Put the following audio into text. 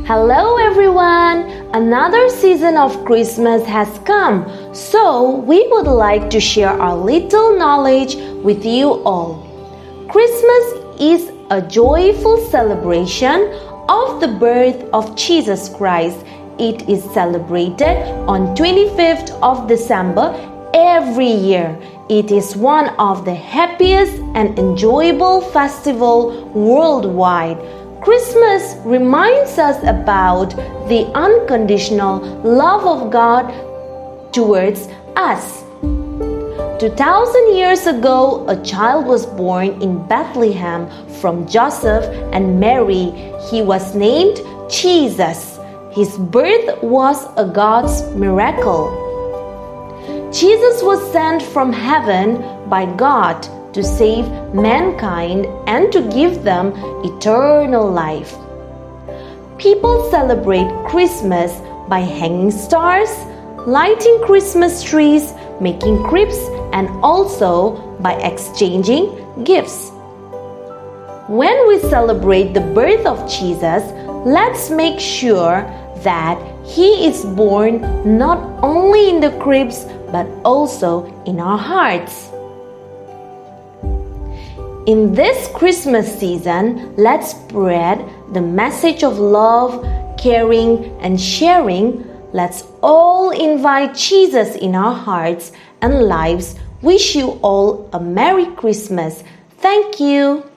Hello everyone! Another season of Christmas has come, so we would like to share our little knowledge with you all. Christmas is a joyful celebration of the birth of Jesus Christ. It is celebrated on 25th of December every year. It is one of the happiest and enjoyable festivals worldwide. Christmas reminds us about the unconditional love of God towards us. 2000 years ago, a child was born in Bethlehem from Joseph and Mary. He was named Jesus. His birth was a God's miracle. Jesus was sent from heaven by God to save mankind and to give them eternal life. People celebrate Christmas by hanging stars, lighting Christmas trees, making crepes, and also by exchanging gifts. When we celebrate the birth of Jesus, let's make sure that He is born not only in the cribs but also in our hearts. In this Christmas season, let's spread the message of love, caring, and sharing. Let's all invite Jesus in our hearts and lives. Wish you all a Merry Christmas. Thank you.